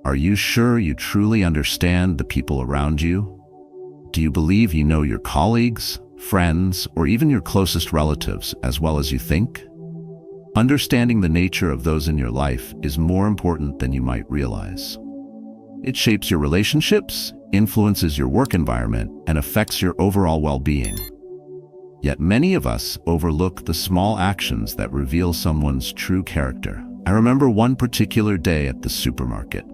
Are you sure you truly understand the people around you? Do you believe you know your colleagues, friends, or even your closest relatives as well as you think? Understanding the nature of those in your life is more important than you might realize. It shapes your relationships, influences your work environment, and affects your overall well-being. Yet many of us overlook the small actions that reveal someone's true character. I remember one particular day at the supermarket.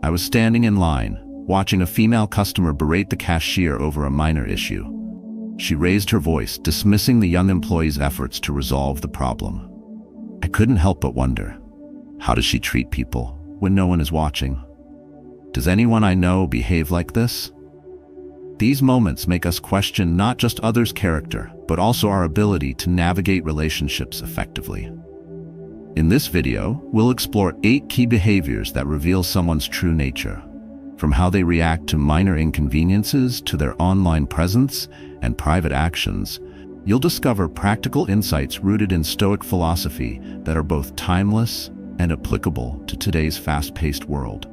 I was standing in line, watching a female customer berate the cashier over a minor issue. She raised her voice, dismissing the young employee's efforts to resolve the problem. I couldn't help but wonder, how does she treat people when no one is watching? Does anyone I know behave like this? These moments make us question not just others' character, but also our ability to navigate relationships effectively. In this video, we'll explore 8 key behaviors that reveal someone's true nature, from how they react to minor inconveniences to their online presence and private actions. You'll discover practical insights rooted in Stoic philosophy that are both timeless and applicable to today's fast-paced world.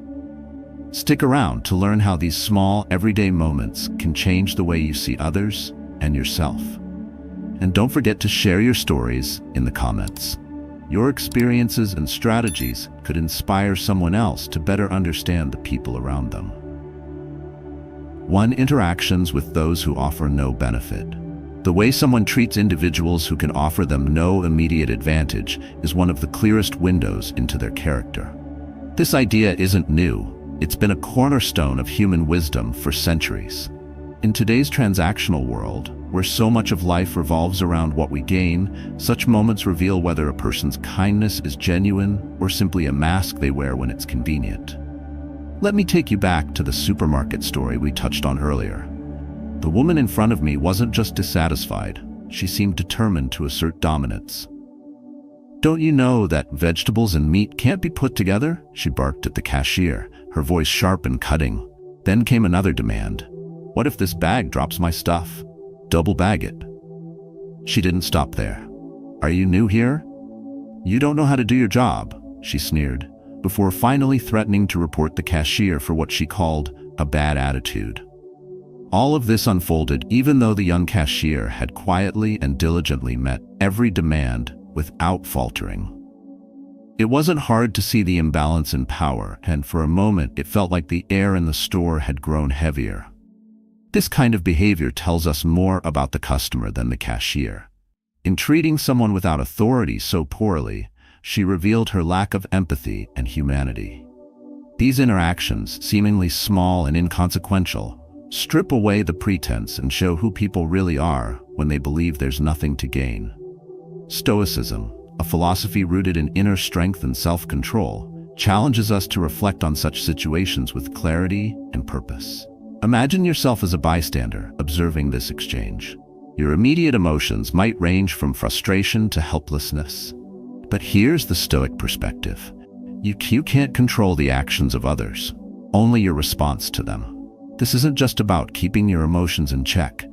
Stick around to learn how these small, everyday moments can change the way you see others and yourself. And don't forget to share your stories in the comments. Your experiences and strategies could inspire someone else to better understand the people around them. 1. Interactions with those who offer no benefit. The way someone treats individuals who can offer them no immediate advantage is one of the clearest windows into their character. This idea isn't new. It's been a cornerstone of human wisdom for centuries. In today's transactional world, where so much of life revolves around what we gain, such moments reveal whether a person's kindness is genuine or simply a mask they wear when it's convenient. Let me take you back to the supermarket story we touched on earlier. The woman in front of me wasn't just dissatisfied, she seemed determined to assert dominance. "Don't you know that vegetables and meat can't be put together?" she barked at the cashier, her voice sharp and cutting. Then came another demand. "What if this bag drops my stuff? Double bag it." She didn't stop there. "Are you new here? You don't know how to do your job," she sneered, before finally threatening to report the cashier for what she called a bad attitude. All of this unfolded even though the young cashier had quietly and diligently met every demand without faltering. It wasn't hard to see the imbalance in power, and for a moment it felt like the air in the store had grown heavier. This kind of behavior tells us more about the customer than the cashier. In treating someone without authority so poorly, she revealed her lack of empathy and humanity. These interactions, seemingly small and inconsequential, strip away the pretense and show who people really are when they believe there's nothing to gain. Stoicism, a philosophy rooted in inner strength and self-control, challenges us to reflect on such situations with clarity and purpose. Imagine yourself as a bystander, observing this exchange. Your immediate emotions might range from frustration to helplessness. But here's the Stoic perspective. You can't control the actions of others, only your response to them. This isn't just about keeping your emotions in check.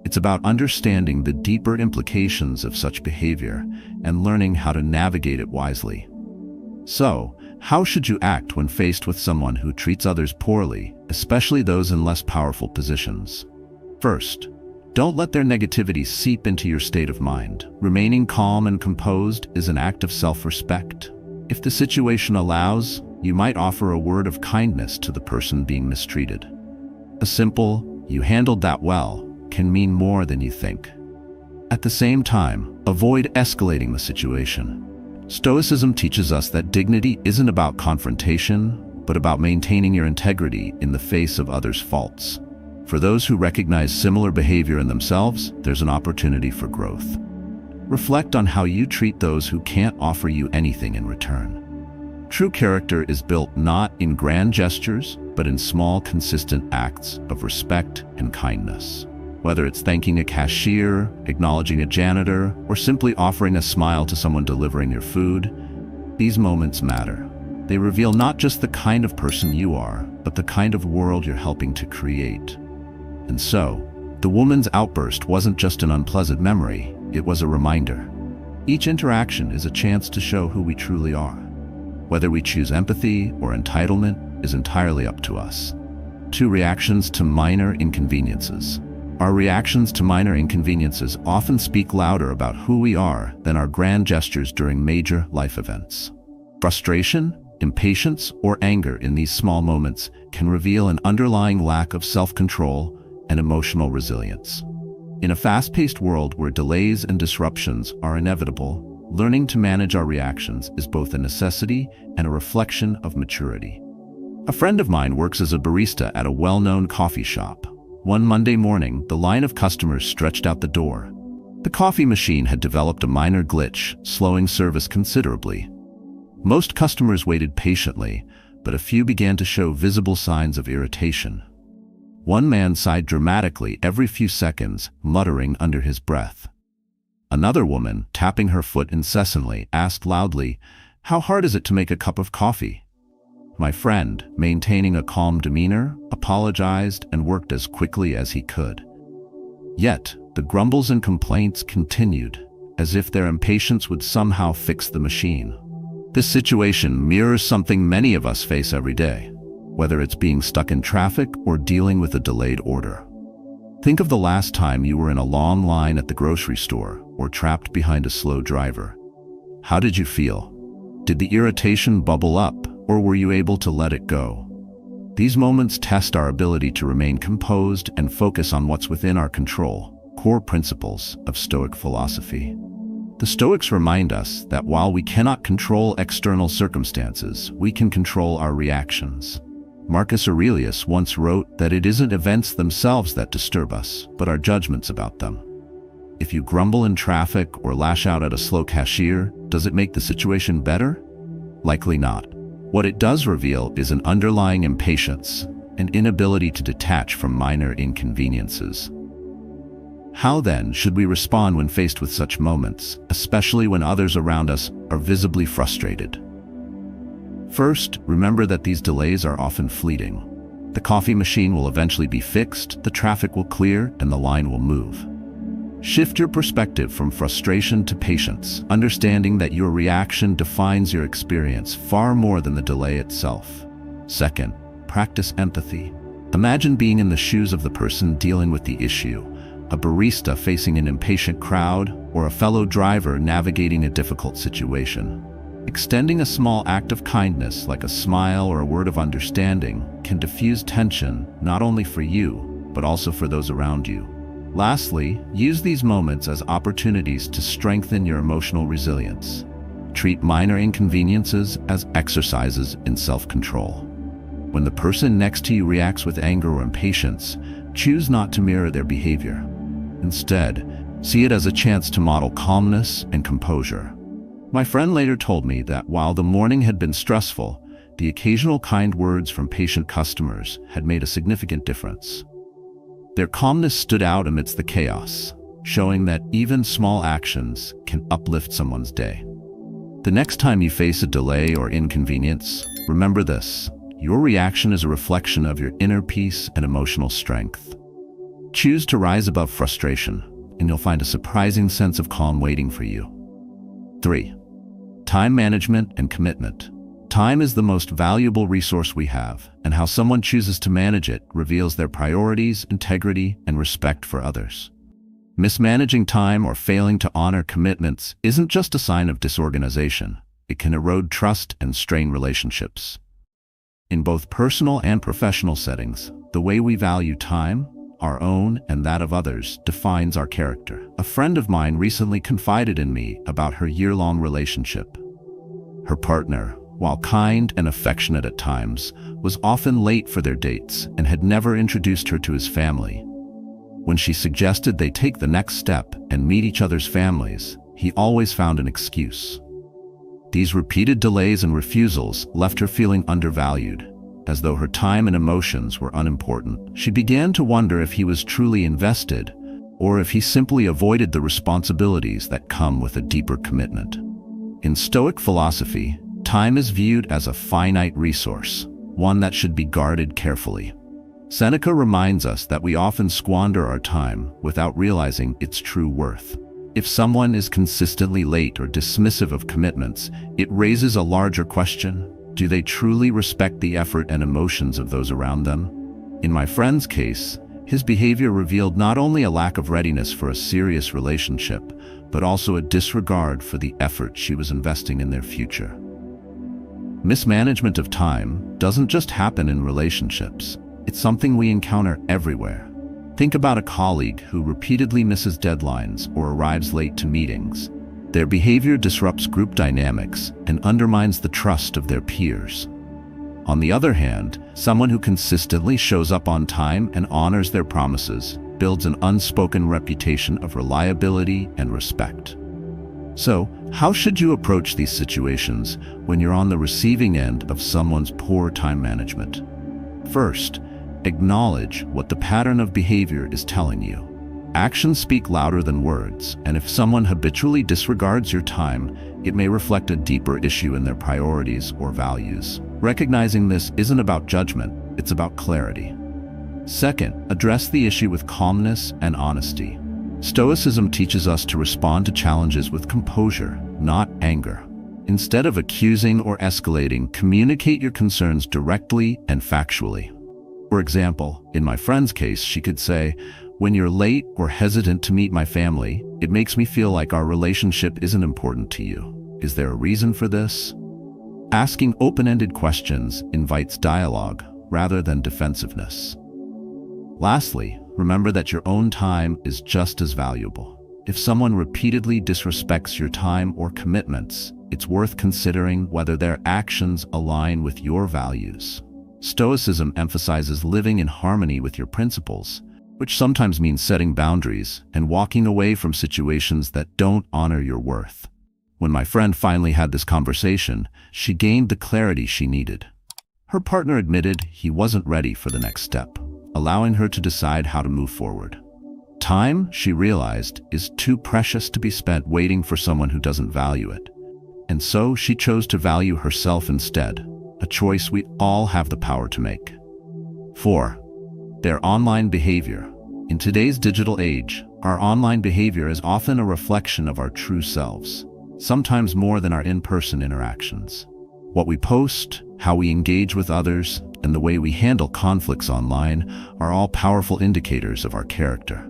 It's about understanding the deeper implications of such behavior and learning how to navigate it wisely. So, how should you act when faced with someone who treats others poorly, especially those in less powerful positions? First, don't let their negativity seep into your state of mind. Remaining calm and composed is an act of self-respect. If the situation allows, you might offer a word of kindness to the person being mistreated. A simple, "You handled that well," can mean more than you think. At the same time, avoid escalating the situation. Stoicism teaches us that dignity isn't about confrontation, but about maintaining your integrity in the face of others' faults. For those who recognize similar behavior in themselves, there's an opportunity for growth. Reflect on how you treat those who can't offer you anything in return. True character is built not in grand gestures, but in small, consistent acts of respect and kindness. Whether it's thanking a cashier, acknowledging a janitor, or simply offering a smile to someone delivering your food, these moments matter. They reveal not just the kind of person you are, but the kind of world you're helping to create. And so, the woman's outburst wasn't just an unpleasant memory, it was a reminder. Each interaction is a chance to show who we truly are. Whether we choose empathy or entitlement, is entirely up to us. 2. Reactions to minor inconveniences. Our reactions to minor inconveniences often speak louder about who we are than our grand gestures during major life events. Frustration, impatience, or anger in these small moments can reveal an underlying lack of self-control and emotional resilience. In a fast-paced world where delays and disruptions are inevitable, learning to manage our reactions is both a necessity and a reflection of maturity. A friend of mine works as a barista at a well-known coffee shop. One Monday morning, the line of customers stretched out the door. The coffee machine had developed a minor glitch, slowing service considerably. Most customers waited patiently, but a few began to show visible signs of irritation. One man sighed dramatically every few seconds, muttering under his breath. Another woman, tapping her foot incessantly, asked loudly, "How hard is it to make a cup of coffee?" My friend, maintaining a calm demeanor, apologized and worked as quickly as he could. Yet, the grumbles and complaints continued, as if their impatience would somehow fix the machine. This situation mirrors something many of us face every day, whether it's being stuck in traffic or dealing with a delayed order. Think of the last time you were in a long line at the grocery store or trapped behind a slow driver. How did you feel? Did the irritation bubble up, or were you able to let it go? These moments test our ability to remain composed and focus on what's within our control, core principles of Stoic philosophy. The Stoics remind us that while we cannot control external circumstances, we can control our reactions. Marcus Aurelius once wrote that it isn't events themselves that disturb us, but our judgments about them. If you grumble in traffic or lash out at a slow cashier, does it make the situation better? Likely not. What it does reveal is an underlying impatience, an inability to detach from minor inconveniences. How then should we respond when faced with such moments, especially when others around us are visibly frustrated? First, remember that these delays are often fleeting. The coffee machine will eventually be fixed, the traffic will clear, and the line will move. Shift your perspective from frustration to patience, understanding that your reaction defines your experience far more than the delay itself. Second, practice empathy. Imagine being in the shoes of the person dealing with the issue, a barista facing an impatient crowd, or a fellow driver navigating a difficult situation. Extending a small act of kindness, like a smile or a word of understanding, can diffuse tension not only for you, but also for those around you. Lastly, use these moments as opportunities to strengthen your emotional resilience. Treat minor inconveniences as exercises in self-control. When the person next to you reacts with anger or impatience, choose not to mirror their behavior. Instead, see it as a chance to model calmness and composure. My friend later told me that while the morning had been stressful, the occasional kind words from patient customers had made a significant difference. Their calmness stood out amidst the chaos, showing that even small actions can uplift someone's day. The next time you face a delay or inconvenience, remember this: your reaction is a reflection of your inner peace and emotional strength. Choose to rise above frustration, and you'll find a surprising sense of calm waiting for you. 3. Time management and commitment. Time is the most valuable resource we have, and how someone chooses to manage it reveals their priorities, integrity, and respect for others. Mismanaging time or failing to honor commitments isn't just a sign of disorganization. It can erode trust and strain relationships. In both personal and professional settings, the way we value time, our own and that of others, defines our character. A friend of mine recently confided in me about her year-long relationship. Her partner, while kind and affectionate at times, was often late for their dates and had never introduced her to his family. When she suggested they take the next step and meet each other's families, he always found an excuse. These repeated delays and refusals left her feeling undervalued, as though her time and emotions were unimportant. She began to wonder if he was truly invested, or if he simply avoided the responsibilities that come with a deeper commitment. In Stoic philosophy, time is viewed as a finite resource, one that should be guarded carefully. Seneca reminds us that we often squander our time without realizing its true worth. If someone is consistently late or dismissive of commitments, it raises a larger question: Do they truly respect the effort and emotions of those around them? In my friend's case, his behavior revealed not only a lack of readiness for a serious relationship, but also a disregard for the effort she was investing in their future. Mismanagement of time doesn't just happen in relationships. It's something we encounter everywhere. Think about a colleague who repeatedly misses deadlines or arrives late to meetings. Their behavior disrupts group dynamics and undermines the trust of their peers. On the other hand, someone who consistently shows up on time and honors their promises builds an unspoken reputation of reliability and respect. So, how should you approach these situations when you're on the receiving end of someone's poor time management? First, acknowledge what the pattern of behavior is telling you. Actions speak louder than words, and if someone habitually disregards your time, it may reflect a deeper issue in their priorities or values. Recognizing this isn't about judgment, it's about clarity. Second, address the issue with calmness and honesty. Stoicism teaches us to respond to challenges with composure, not anger. Instead of accusing or escalating, communicate your concerns directly and factually. For example, in my friend's case, she could say, "When you're late or hesitant to meet my family, it makes me feel like our relationship isn't important to you. Is there a reason for this?" Asking open-ended questions invites dialogue rather than defensiveness. Lastly, remember that your own time is just as valuable. If someone repeatedly disrespects your time or commitments, it's worth considering whether their actions align with your values. Stoicism emphasizes living in harmony with your principles, which sometimes means setting boundaries and walking away from situations that don't honor your worth. When my friend finally had this conversation, she gained the clarity she needed. Her partner admitted he wasn't ready for the next step, allowing her to decide how to move forward. Time, she realized, is too precious to be spent waiting for someone who doesn't value it. And so she chose to value herself instead, a choice we all have the power to make. 4. Their online behavior. In today's digital age, our online behavior is often a reflection of our true selves, sometimes more than our in-person interactions. What we post, how we engage with others, and the way we handle conflicts online are all powerful indicators of our character.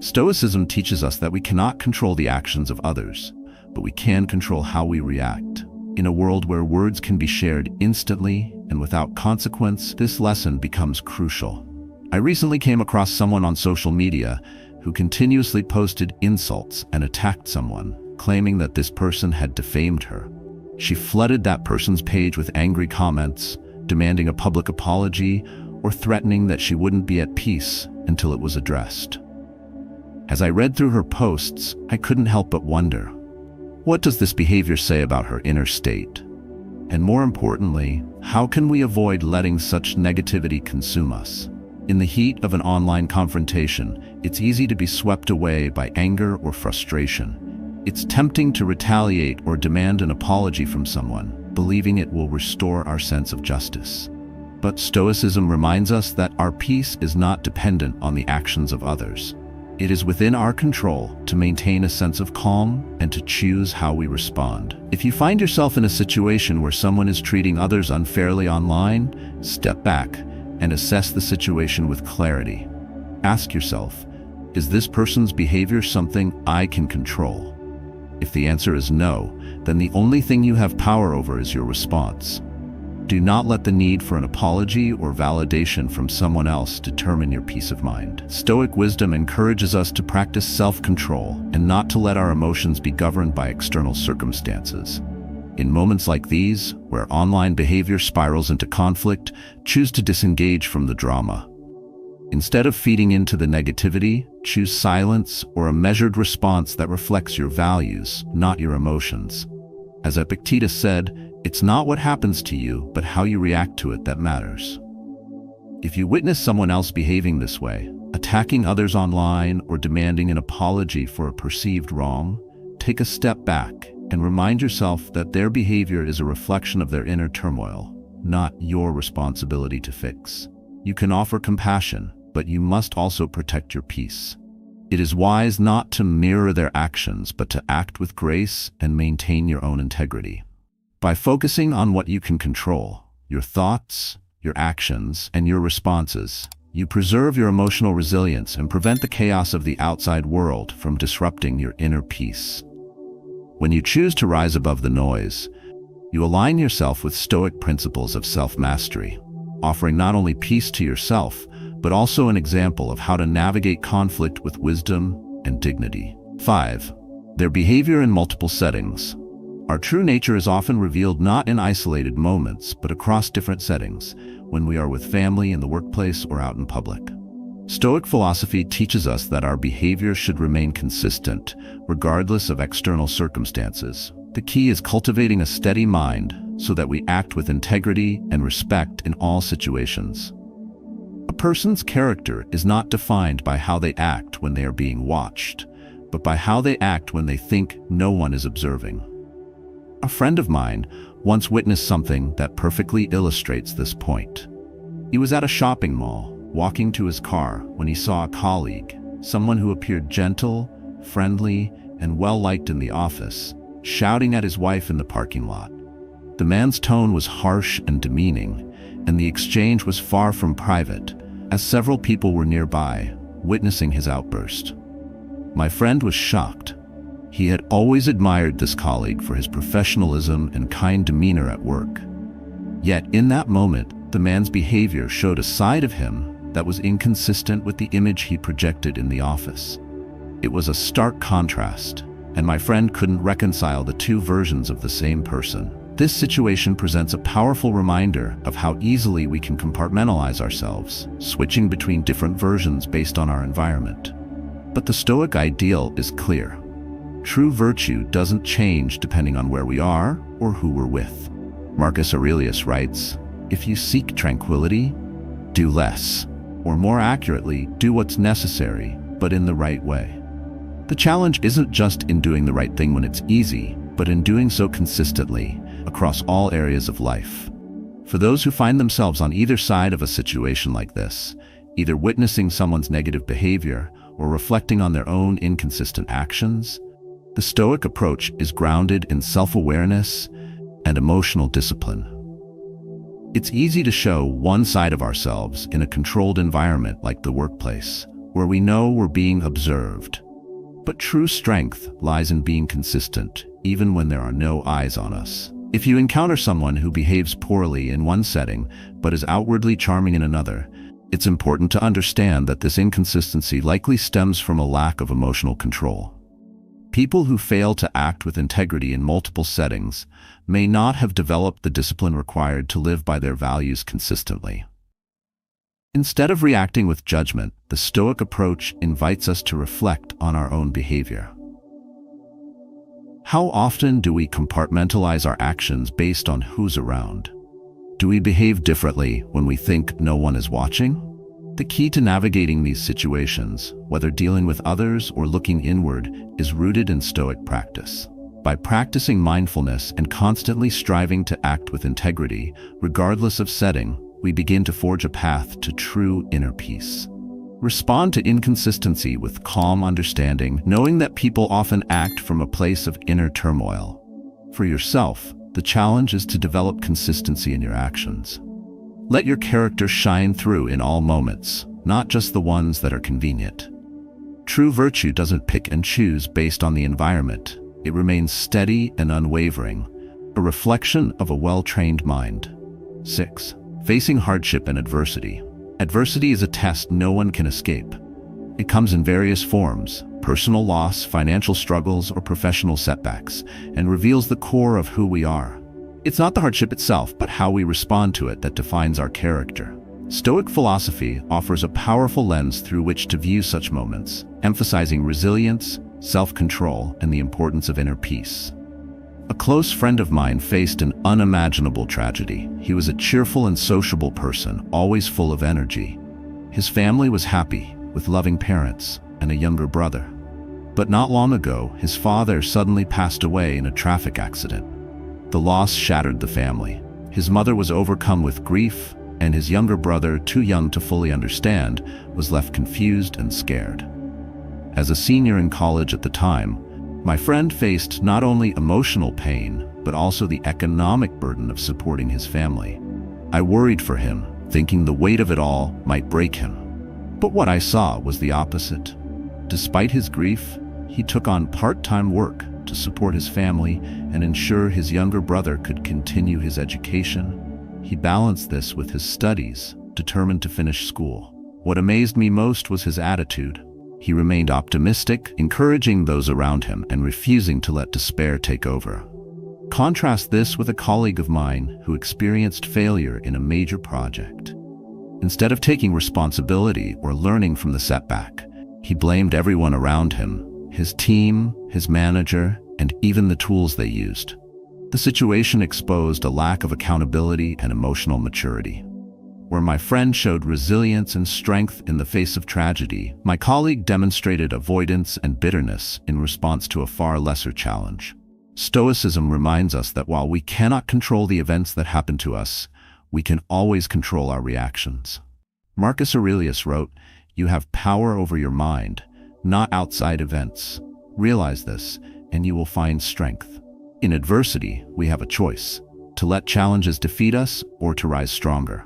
Stoicism teaches us that we cannot control the actions of others, but we can control how we react. In a world where words can be shared instantly and without consequence, this lesson becomes crucial. I recently came across someone on social media who continuously posted insults and attacked someone, claiming that this person had defamed her. She flooded that person's page with angry comments, demanding a public apology or threatening that she wouldn't be at peace until it was addressed. As I read through her posts, I couldn't help but wonder, what does this behavior say about her inner state? And more importantly, how can we avoid letting such negativity consume us? In the heat of an online confrontation, it's easy to be swept away by anger or frustration. It's tempting to retaliate or demand an apology from someone, believing it will restore our sense of justice. But Stoicism reminds us that our peace is not dependent on the actions of others. It is within our control to maintain a sense of calm and to choose how we respond. If you find yourself in a situation where someone is treating others unfairly online, step back and assess the situation with clarity. Ask yourself, is this person's behavior something I can control? If the answer is no, then the only thing you have power over is your response. Do not let the need for an apology or validation from someone else determine your peace of mind. Stoic wisdom encourages us to practice self-control and not to let our emotions be governed by external circumstances. In moments like these, where online behavior spirals into conflict, choose to disengage from the drama. Instead of feeding into the negativity, choose silence or a measured response that reflects your values, not your emotions. As Epictetus said, it's not what happens to you, but how you react to it that matters. If you witness someone else behaving this way, attacking others online or demanding an apology for a perceived wrong, take a step back and remind yourself that their behavior is a reflection of their inner turmoil, not your responsibility to fix. You can offer compassion, but you must also protect your peace. It is wise not to mirror their actions, but to act with grace and maintain your own integrity. By focusing on what you can control, your thoughts, your actions, and your responses, you preserve your emotional resilience and prevent the chaos of the outside world from disrupting your inner peace. When you choose to rise above the noise, you align yourself with Stoic principles of self-mastery, offering not only peace to yourself, but also an example of how to navigate conflict with wisdom and dignity. 5. Their behavior in multiple settings. Our true nature is often revealed not in isolated moments, but across different settings, when we are with family, in the workplace, or out in public. Stoic philosophy teaches us that our behavior should remain consistent, regardless of external circumstances. The key is cultivating a steady mind so that we act with integrity and respect in all situations. A person's character is not defined by how they act when they are being watched, but by how they act when they think no one is observing. A friend of mine once witnessed something that perfectly illustrates this point. He was at a shopping mall, walking to his car, when he saw a colleague, someone who appeared gentle, friendly, and well-liked in the office, shouting at his wife in the parking lot. The man's tone was harsh and demeaning, and the exchange was far from private, as several people were nearby, witnessing his outburst. My friend was shocked. He had always admired this colleague for his professionalism and kind demeanor at work. Yet in that moment, the man's behavior showed a side of him that was inconsistent with the image he projected in the office. It was a stark contrast, and my friend couldn't reconcile the two versions of the same person. This situation presents a powerful reminder of how easily we can compartmentalize ourselves, switching between different versions based on our environment. But the Stoic ideal is clear. True virtue doesn't change depending on where we are or who we're with. Marcus Aurelius writes, "If you seek tranquility, do less, or more accurately, do what's necessary, but in the right way." The challenge isn't just in doing the right thing when it's easy, but in doing so consistently across all areas of life. For those who find themselves on either side of a situation like this, either witnessing someone's negative behavior or reflecting on their own inconsistent actions, the Stoic approach is grounded in self-awareness and emotional discipline. It's easy to show one side of ourselves in a controlled environment like the workplace, where we know we're being observed. But true strength lies in being consistent, even when there are no eyes on us. If you encounter someone who behaves poorly in one setting, but is outwardly charming in another, it's important to understand that this inconsistency likely stems from a lack of emotional control. People who fail to act with integrity in multiple settings may not have developed the discipline required to live by their values consistently. Instead of reacting with judgment, the Stoic approach invites us to reflect on our own behavior. How often do we compartmentalize our actions based on who's around? Do we behave differently when we think no one is watching? The key to navigating these situations, whether dealing with others or looking inward, is rooted in Stoic practice. By practicing mindfulness and constantly striving to act with integrity, regardless of setting, we begin to forge a path to true inner peace. Respond to inconsistency with calm understanding, knowing that people often act from a place of inner turmoil. For yourself, the challenge is to develop consistency in your actions. Let your character shine through in all moments, not just the ones that are convenient. True virtue doesn't pick and choose based on the environment. It remains steady and unwavering, a reflection of a well-trained mind. 6. Facing hardship and adversity. Adversity is a test no one can escape. It comes in various forms: personal loss, financial struggles, or professional setbacks, and reveals the core of who we are. It's not the hardship itself, but how we respond to it that defines our character. Stoic philosophy offers a powerful lens through which to view such moments, emphasizing resilience, self-control, and the importance of inner peace. A close friend of mine faced an unimaginable tragedy. He was a cheerful and sociable person, always full of energy. His family was happy, with loving parents and a younger brother. But not long ago, his father suddenly passed away in a traffic accident. The loss shattered the family. His mother was overcome with grief, and his younger brother, too young to fully understand, was left confused and scared. As a senior in college at the time, my friend faced not only emotional pain, but also the economic burden of supporting his family. I worried for him, thinking the weight of it all might break him. But what I saw was the opposite. Despite his grief, he took on part-time work to support his family and ensure his younger brother could continue his education. He balanced this with his studies, determined to finish school. What amazed me most was his attitude. He remained optimistic, encouraging those around him and refusing to let despair take over. Contrast this with a colleague of mine who experienced failure in a major project. Instead of taking responsibility or learning from the setback, he blamed everyone around him, his team, his manager, and even the tools they used. The situation exposed a lack of accountability and emotional maturity. Where my friend showed resilience and strength in the face of tragedy, my colleague demonstrated avoidance and bitterness in response to a far lesser challenge. Stoicism reminds us that while we cannot control the events that happen to us, we can always control our reactions. Marcus Aurelius wrote, "You have power over your mind, not outside events. Realize this, and you will find strength." In adversity, we have a choice: to let challenges defeat us or to rise stronger.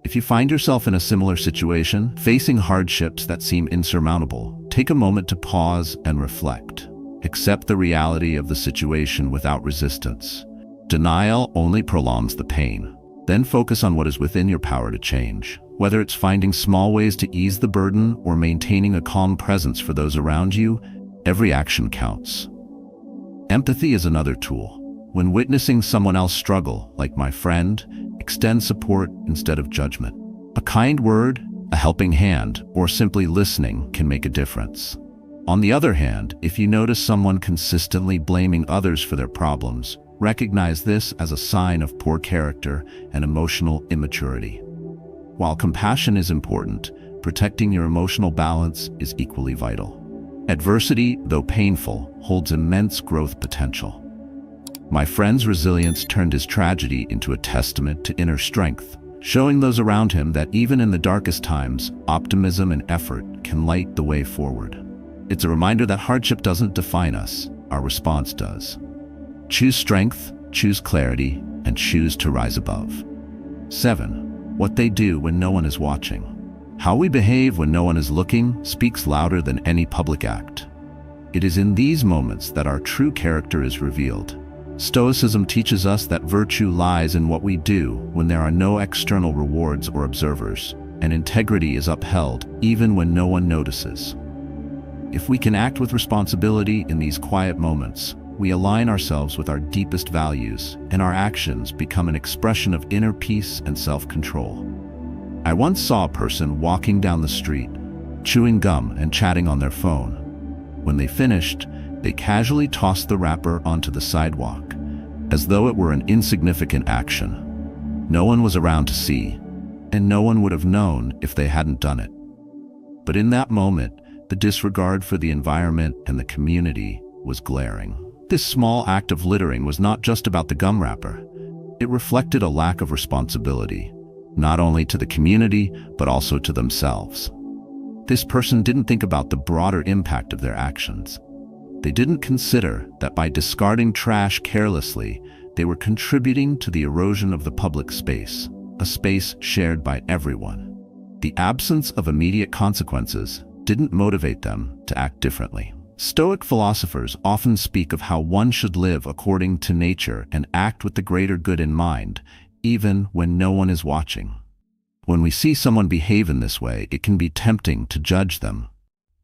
If you find yourself in a similar situation, facing hardships that seem insurmountable, take a moment to pause and reflect. Accept the reality of the situation without resistance. Denial only prolongs the pain. Then focus on what is within your power to change. Whether it's finding small ways to ease the burden or maintaining a calm presence for those around you, every action counts. Empathy is another tool. When witnessing someone else struggle, like my friend, extend support instead of judgment. A kind word, a helping hand, or simply listening can make a difference. On the other hand, if you notice someone consistently blaming others for their problems, recognize this as a sign of poor character and emotional immaturity. While compassion is important, protecting your emotional balance is equally vital. Adversity, though painful, holds immense growth potential. My friend's resilience turned his tragedy into a testament to inner strength, showing those around him that even in the darkest times, optimism and effort can light the way forward. It's a reminder that hardship doesn't define us, our response does. Choose strength, choose clarity, and choose to rise above. 7. What they do when no one is watching. How we behave when no one is looking speaks louder than any public act. It is in these moments that our true character is revealed. Stoicism teaches us that virtue lies in what we do when there are no external rewards or observers, and integrity is upheld even when no one notices. If we can act with responsibility in these quiet moments, we align ourselves with our deepest values, and our actions become an expression of inner peace and self-control. I once saw a person walking down the street, chewing gum and chatting on their phone. When they finished, they casually tossed the wrapper onto the sidewalk, as though it were an insignificant action. No one was around to see, and no one would have known if they hadn't done it. But in that moment, the disregard for the environment and the community was glaring. This small act of littering was not just about the gum wrapper. It reflected a lack of responsibility, not only to the community, but also to themselves. This person didn't think about the broader impact of their actions. They didn't consider that by discarding trash carelessly, they were contributing to the erosion of the public space, a space shared by everyone. The absence of immediate consequences didn't motivate them to act differently. Stoic philosophers often speak of how one should live according to nature and act with the greater good in mind, even when no one is watching. When we see someone behave in this way, it can be tempting to judge them.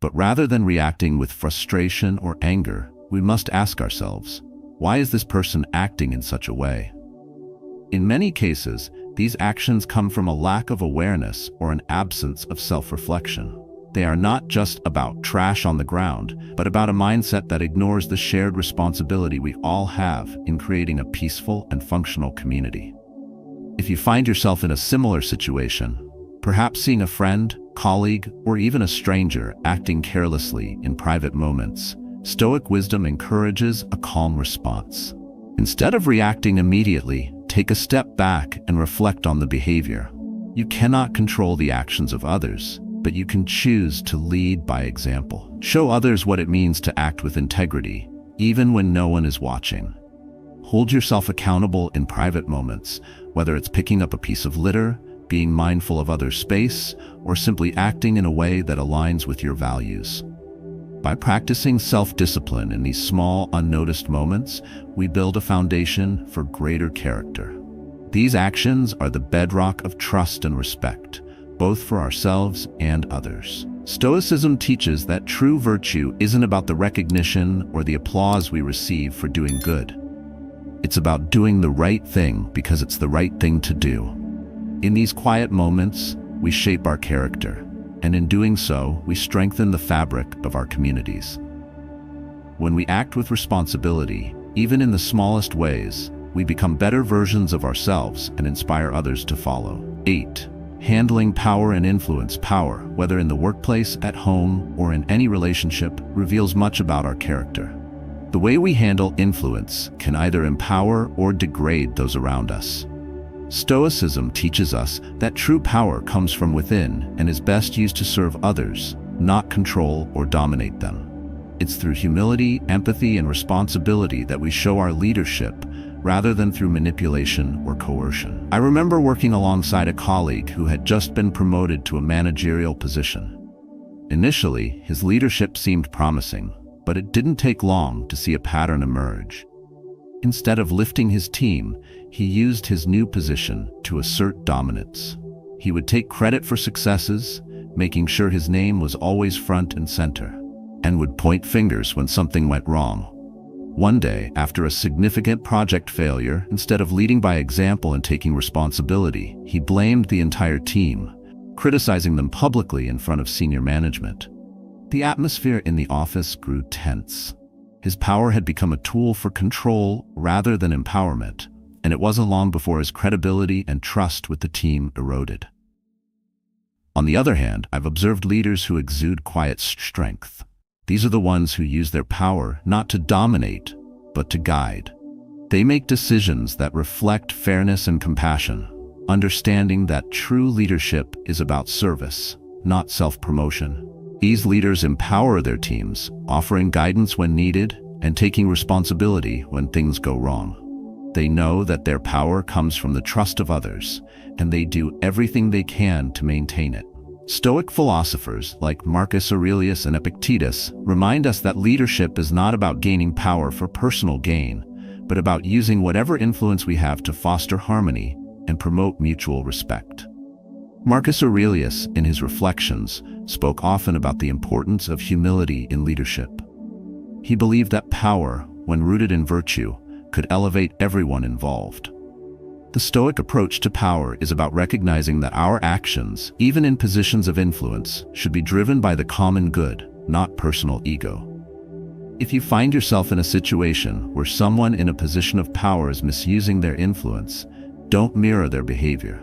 But rather than reacting with frustration or anger, we must ask ourselves, why is this person acting in such a way? In many cases, these actions come from a lack of awareness or an absence of self-reflection. They are not just about trash on the ground, but about a mindset that ignores the shared responsibility we all have in creating a peaceful and functional community. If you find yourself in a similar situation, perhaps seeing a friend, colleague, or even a stranger acting carelessly in private moments, Stoic wisdom encourages a calm response. Instead of reacting immediately, take a step back and reflect on the behavior. You cannot control the actions of others, but you can choose to lead by example. Show others what it means to act with integrity, even when no one is watching. Hold yourself accountable in private moments, whether it's picking up a piece of litter, being mindful of others' space, or simply acting in a way that aligns with your values. By practicing self-discipline in these small, unnoticed moments, we build a foundation for greater character. These actions are the bedrock of trust and respect, both for ourselves and others. Stoicism teaches that true virtue isn't about the recognition or the applause we receive for doing good. It's about doing the right thing because it's the right thing to do. In these quiet moments, we shape our character, and in doing so, we strengthen the fabric of our communities. When we act with responsibility, even in the smallest ways, we become better versions of ourselves and inspire others to follow. 8. Handling power and influence. Power, whether in the workplace, at home, or in any relationship, reveals much about our character. The way we handle influence can either empower or degrade those around us. Stoicism teaches us that true power comes from within and is best used to serve others, not control or dominate them. It's through humility, empathy, and responsibility that we show our leadership, rather than through manipulation or coercion. I remember working alongside a colleague who had just been promoted to a managerial position. Initially, his leadership seemed promising, but it didn't take long to see a pattern emerge. Instead of lifting his team, he used his new position to assert dominance. He would take credit for successes, making sure his name was always front and center, and would point fingers when something went wrong. One day, after a significant project failure, instead of leading by example and taking responsibility, he blamed the entire team, criticizing them publicly in front of senior management. The atmosphere in the office grew tense. His power had become a tool for control rather than empowerment, and it wasn't long before his credibility and trust with the team eroded. On the other hand, I've observed leaders who exude quiet strength. These are the ones who use their power not to dominate, but to guide. They make decisions that reflect fairness and compassion, understanding that true leadership is about service, not self-promotion. These leaders empower their teams, offering guidance when needed and taking responsibility when things go wrong. They know that their power comes from the trust of others, and they do everything they can to maintain it. Stoic philosophers like Marcus Aurelius and Epictetus remind us that leadership is not about gaining power for personal gain, but about using whatever influence we have to foster harmony and promote mutual respect. Marcus Aurelius, in his Reflections, spoke often about the importance of humility in leadership. He believed that power, when rooted in virtue, could elevate everyone involved. The Stoic approach to power is about recognizing that our actions, even in positions of influence, should be driven by the common good, not personal ego. If you find yourself in a situation where someone in a position of power is misusing their influence, don't mirror their behavior.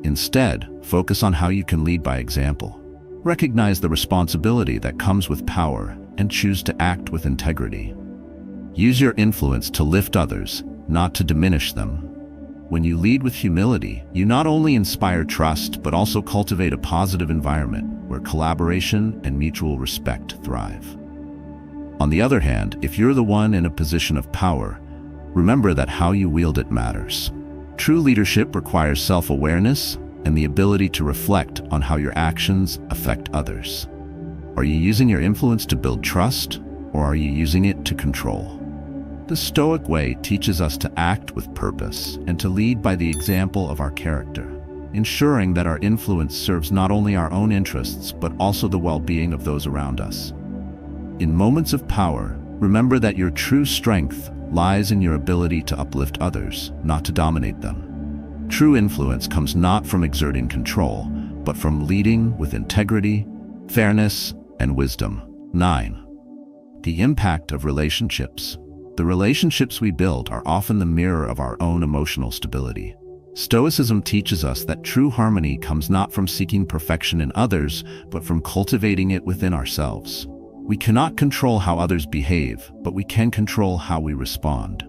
Instead, focus on how you can lead by example. Recognize the responsibility that comes with power and choose to act with integrity. Use your influence to lift others, not to diminish them. When you lead with humility, you not only inspire trust, but also cultivate a positive environment where collaboration and mutual respect thrive. On the other hand, if you're the one in a position of power, remember that how you wield it matters. True leadership requires self-awareness and the ability to reflect on how your actions affect others. Are you using your influence to build trust, or are you using it to control? The Stoic way teaches us to act with purpose and to lead by the example of our character, ensuring that our influence serves not only our own interests but also the well-being of those around us. In moments of power, remember that your true strength lies in your ability to uplift others, not to dominate them. True influence comes not from exerting control, but from leading with integrity, fairness, and wisdom. 9. The impact of relationships. The relationships we build are often the mirror of our own emotional stability. Stoicism teaches us that true harmony comes not from seeking perfection in others, but from cultivating it within ourselves. We cannot control how others behave, but we can control how we respond.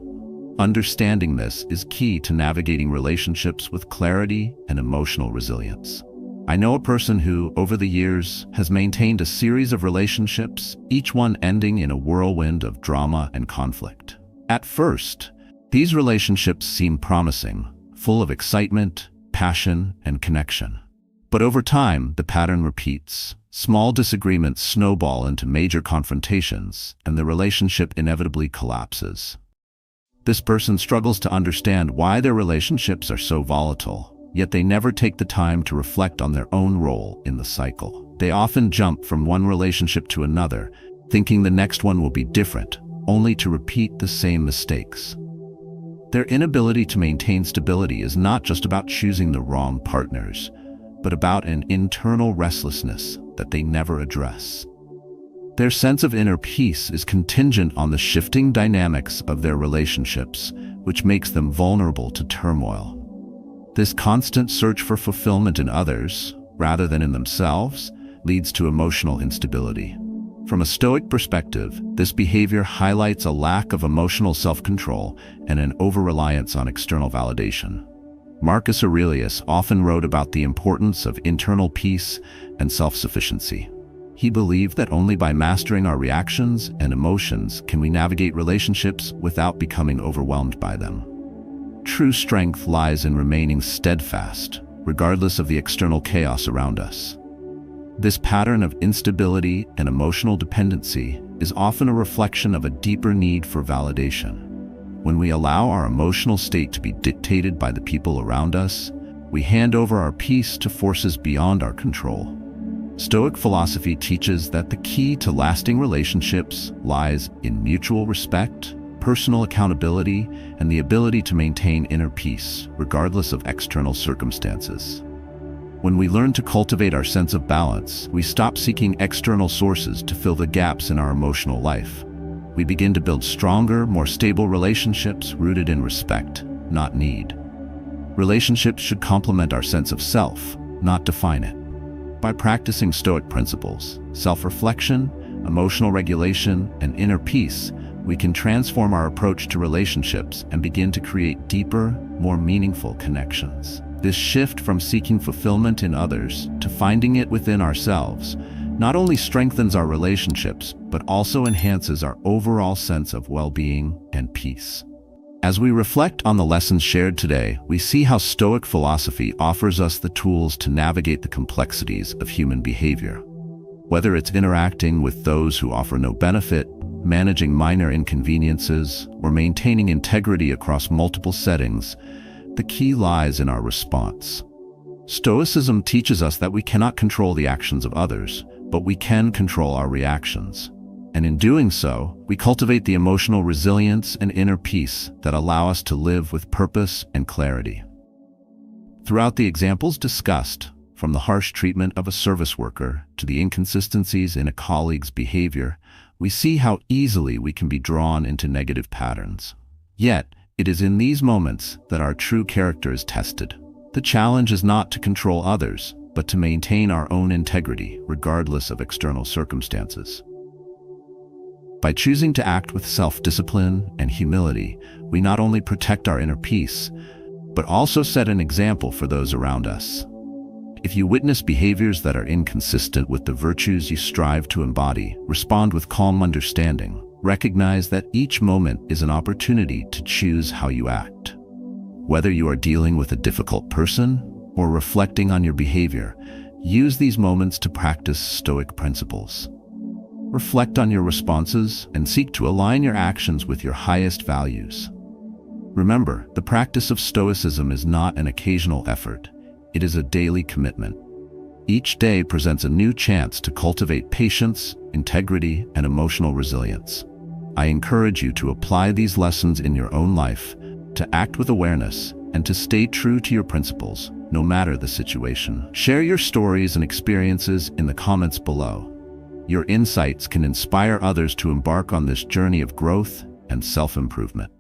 Understanding this is key to navigating relationships with clarity and emotional resilience. I know a person who, over the years, has maintained a series of relationships, each one ending in a whirlwind of drama and conflict. At first, These relationships seem promising, full of excitement, passion, and connection. But over time, the pattern repeats. Small disagreements snowball into major confrontations, and the relationship inevitably collapses. This person struggles to understand why their relationships are so volatile, yet they never take the time to reflect on their own role in the cycle. They often jump from one relationship to another, thinking the next one will be different, only to repeat the same mistakes. Their inability to maintain stability is not just about choosing the wrong partners, but about an internal restlessness that they never address. Their sense of inner peace is contingent on the shifting dynamics of their relationships, which makes them vulnerable to turmoil. This constant search for fulfillment in others, rather than in themselves, leads to emotional instability. From a Stoic perspective, this behavior highlights a lack of emotional self-control and an over-reliance on external validation. Marcus Aurelius often wrote about the importance of internal peace and self-sufficiency. He believed that only by mastering our reactions and emotions can we navigate relationships without becoming overwhelmed by them. True strength lies in remaining steadfast, regardless of the external chaos around us. This pattern of instability and emotional dependency is often a reflection of a deeper need for validation. When we allow our emotional state to be dictated by the people around us, we hand over our peace to forces beyond our control. Stoic philosophy teaches that the key to lasting relationships lies in mutual respect, personal accountability, and the ability to maintain inner peace, regardless of external circumstances. When we learn to cultivate our sense of balance, we stop seeking external sources to fill the gaps in our emotional life. We begin to build stronger, more stable relationships rooted in respect, not need. Relationships should complement our sense of self, not define it. By practicing Stoic principles, self-reflection, emotional regulation, and inner peace, we can transform our approach to relationships and begin to create deeper, more meaningful connections. This shift from seeking fulfillment in others to finding it within ourselves not only strengthens our relationships, but also enhances our overall sense of well-being and peace. As we reflect on the lessons shared today, we see how Stoic philosophy offers us the tools to navigate the complexities of human behavior. Whether it's interacting with those who offer no benefit, managing minor inconveniences, or maintaining integrity across multiple settings, the key lies in our response. Stoicism teaches us that we cannot control the actions of others, but we can control our reactions. And in doing so, we cultivate the emotional resilience and inner peace that allow us to live with purpose and clarity. Throughout the examples discussed, from the harsh treatment of a service worker to the inconsistencies in a colleague's behavior, we see how easily we can be drawn into negative patterns. Yet, it is in these moments that our true character is tested. The challenge is not to control others, but to maintain our own integrity, regardless of external circumstances. By choosing to act with self-discipline and humility, we not only protect our inner peace, but also set an example for those around us. If you witness behaviors that are inconsistent with the virtues you strive to embody, respond with calm understanding. Recognize that each moment is an opportunity to choose how you act. Whether you are dealing with a difficult person or reflecting on your behavior, use these moments to practice Stoic principles. Reflect on your responses and seek to align your actions with your highest values. Remember, the practice of Stoicism is not an occasional effort. It is a daily commitment. Each day presents a new chance to cultivate patience, integrity, and emotional resilience. I encourage you to apply these lessons in your own life, to act with awareness, and to stay true to your principles, no matter the situation. Share your stories and experiences in the comments below. Your insights can inspire others to embark on this journey of growth and self-improvement.